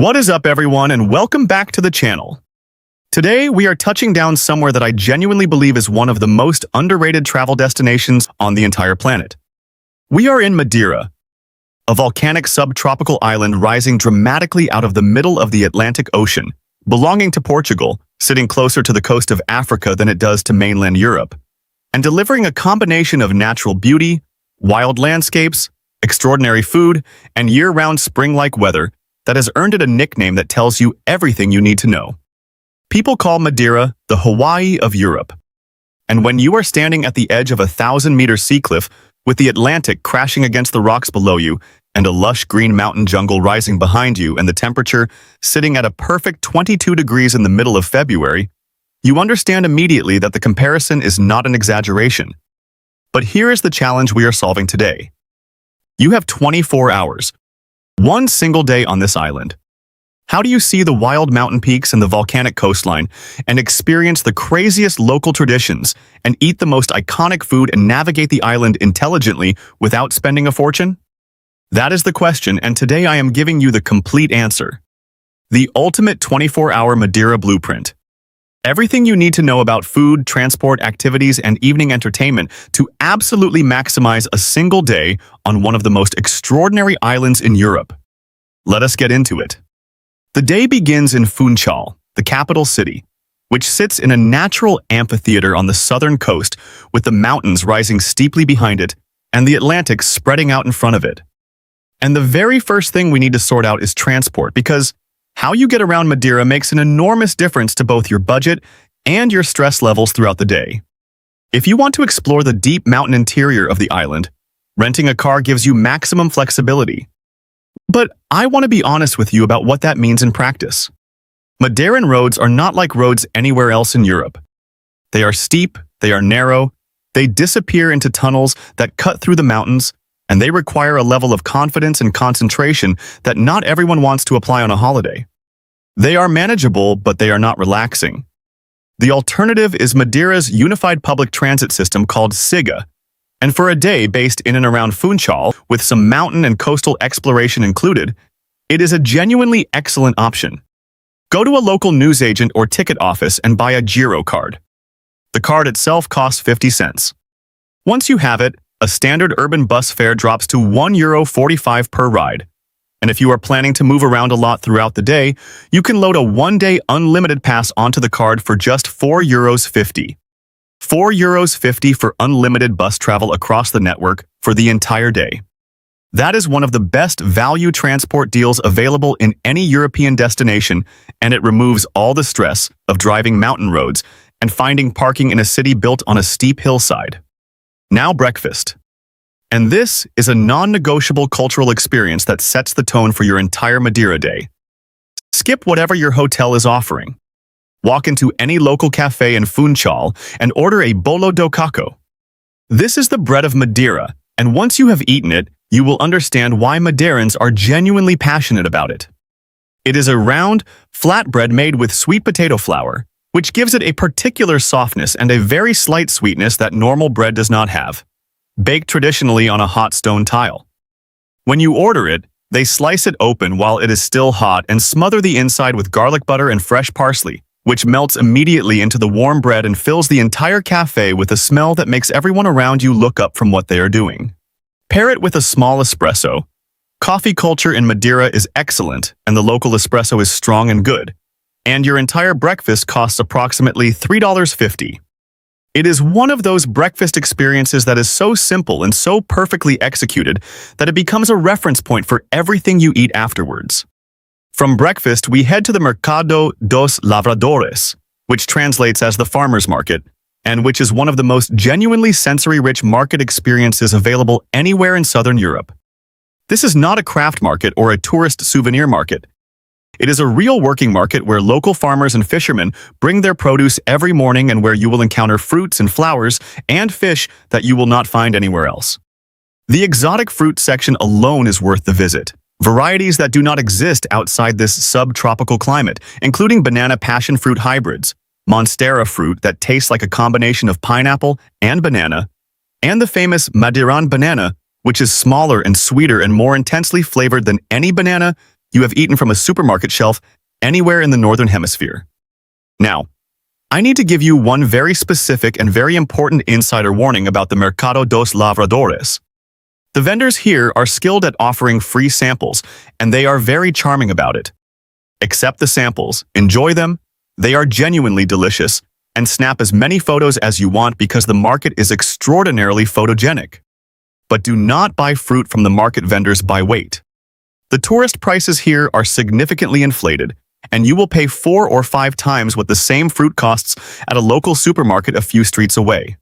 What is up, everyone, and welcome back to the channel. Today, we are touching down somewhere that I genuinely believe is one of the most underrated travel destinations on the entire planet. We are in Madeira, a volcanic subtropical island rising dramatically out of the middle of the Atlantic Ocean, belonging to Portugal, sitting closer to the coast of Africa than it does to mainland Europe, and delivering a combination of natural beauty, wild landscapes, extraordinary food, and year-round spring-like weather that has earned it a nickname that tells you everything you need to know. People call Madeira the Hawaii of Europe. And when you are standing at the edge of a 1,000-meter sea cliff with the Atlantic crashing against the rocks below you and a lush green mountain jungle rising behind you and the temperature sitting at a perfect 22 degrees in the middle of February, you understand immediately that the comparison is not an exaggeration. But here is the challenge we are solving today. You have 24 hours. One single day on this island. How do you see the wild mountain peaks and the volcanic coastline and experience the craziest local traditions and eat the most iconic food and navigate the island intelligently without spending a fortune? That is the question, and today I am giving you the complete answer. The ultimate 24-hour Madeira blueprint. Everything you need to know about food, transport, activities, and evening entertainment to absolutely maximize a single day on one of the most extraordinary islands in Europe. Let us get into it. The day begins in Funchal, the capital city, which sits in a natural amphitheater on the southern coast with the mountains rising steeply behind it and the Atlantic spreading out in front of it. And the very first thing we need to sort out is transport, because how you get around Madeira makes an enormous difference to both your budget and your stress levels throughout the day. If you want to explore the deep mountain interior of the island, renting a car gives you maximum flexibility. But I want to be honest with you about what that means in practice. Madeiran roads are not like roads anywhere else in Europe. They are steep, they are narrow, they disappear into tunnels that cut through the mountains, and they require a level of confidence and concentration that not everyone wants to apply on a holiday. They are manageable, but they are not relaxing. The alternative is Madeira's unified public transit system called SIGA, and for a day based in and around Funchal, with some mountain and coastal exploration included, it is a genuinely excellent option. Go to a local newsagent or ticket office and buy a Giro card. The card itself costs 50 cents. Once you have it, a standard urban bus fare drops to €1.45 per ride. And if you are planning to move around a lot throughout the day, you can load a one-day unlimited pass onto the card for just €4.50. €4.50 for unlimited bus travel across the network for the entire day. That is one of the best value transport deals available in any European destination, and it removes all the stress of driving mountain roads and finding parking in a city built on a steep hillside. Now breakfast. And this is a non-negotiable cultural experience that sets the tone for your entire Madeira day. Skip whatever your hotel is offering. Walk into any local cafe in Funchal and order a bolo do caco. This is the bread of Madeira, and once you have eaten it, you will understand why Madeirans are genuinely passionate about it. It is a round, flat bread made with sweet potato flour, which gives it a particular softness and a very slight sweetness that normal bread does not have, baked traditionally on a hot stone tile. When you order it, they slice it open while it is still hot and smother the inside with garlic butter and fresh parsley, which melts immediately into the warm bread and fills the entire cafe with a smell that makes everyone around you look up from what they are doing. Pair it with a small espresso. Coffee culture in Madeira is excellent, and the local espresso is strong and good. And your entire breakfast costs approximately $3.50. It is one of those breakfast experiences that is so simple and so perfectly executed that it becomes a reference point for everything you eat afterwards. From breakfast, we head to the Mercado dos Lavradores, which translates as the farmer's market, and which is one of the most genuinely sensory-rich market experiences available anywhere in Southern Europe. This is not a craft market or a tourist souvenir market. It is a real working market where local farmers and fishermen bring their produce every morning and where you will encounter fruits and flowers and fish that you will not find anywhere else. The exotic fruit section alone is worth the visit. Varieties that do not exist outside this subtropical climate, including banana passion fruit hybrids, monstera fruit that tastes like a combination of pineapple and banana, and the famous Madeiran banana, which is smaller and sweeter and more intensely flavored than any banana you have eaten from a supermarket shelf anywhere in the Northern Hemisphere. Now, I need to give you one very specific and very important insider warning about the Mercado dos Lavradores. The vendors here are skilled at offering free samples, and they are very charming about it. Accept the samples, enjoy them, they are genuinely delicious, and snap as many photos as you want because the market is extraordinarily photogenic. But do not buy fruit from the market vendors by weight. The tourist prices here are significantly inflated, and you will pay 4 or 5 times what the same fruit costs at a local supermarket a few streets away.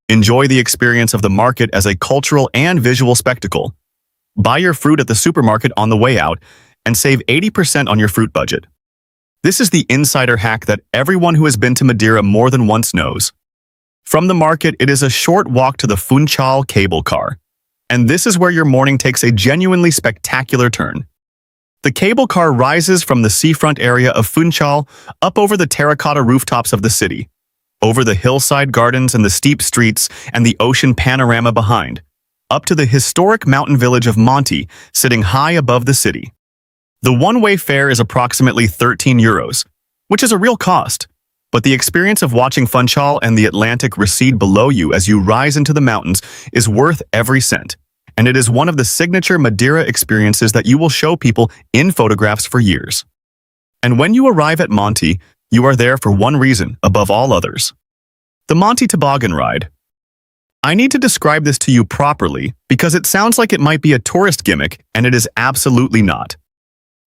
Enjoy the experience of the market as a cultural and visual spectacle. Buy your fruit at the supermarket on the way out and save 80% on your fruit budget. This is the insider hack that everyone who has been to Madeira more than once knows. From the market, it is a short walk to the Funchal cable car, and this is where your morning takes a genuinely spectacular turn. The cable car rises from the seafront area of Funchal up over the terracotta rooftops of the city, over the hillside gardens and the steep streets and the ocean panorama behind, up to the historic mountain village of Monte, sitting high above the city. The one-way fare is approximately €13, which is a real cost, but the experience of watching Funchal and the Atlantic recede below you as you rise into the mountains is worth every cent, and it is one of the signature Madeira experiences that you will show people in photographs for years. And when you arrive at Monte, you are there for one reason above all others: the Monte Toboggan Ride. I need to describe this to you properly because it sounds like it might be a tourist gimmick, and it is absolutely not.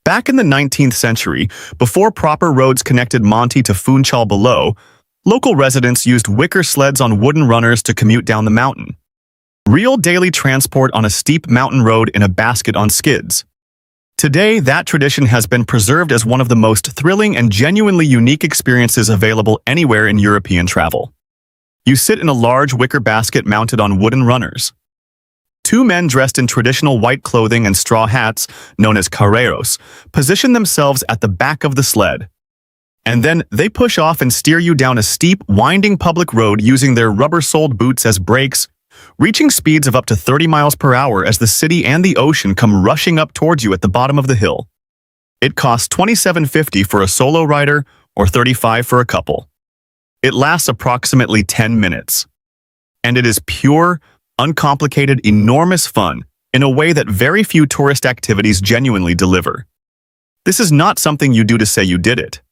Back in the 19th century, before proper roads connected Monte to Funchal below, local residents used wicker sleds on wooden runners to commute down the mountain. Real daily transport on a steep mountain road in a basket on skids. Today, that tradition has been preserved as one of the most thrilling and genuinely unique experiences available anywhere in European travel. You sit in a large wicker basket mounted on wooden runners. 2 men dressed in traditional white clothing and straw hats, known as carreiros, position themselves at the back of the sled. And then they push off and steer you down a steep, winding public road using their rubber-soled boots as brakes, reaching speeds of up to 30 miles per hour as the city and the ocean come rushing up towards you at the bottom of the hill. It costs $27.50 for a solo rider or $35 for a couple. It lasts approximately 10 minutes. And it is pure, uncomplicated, enormous fun in a way that very few tourist activities genuinely deliver. This is not something you do to say you did it.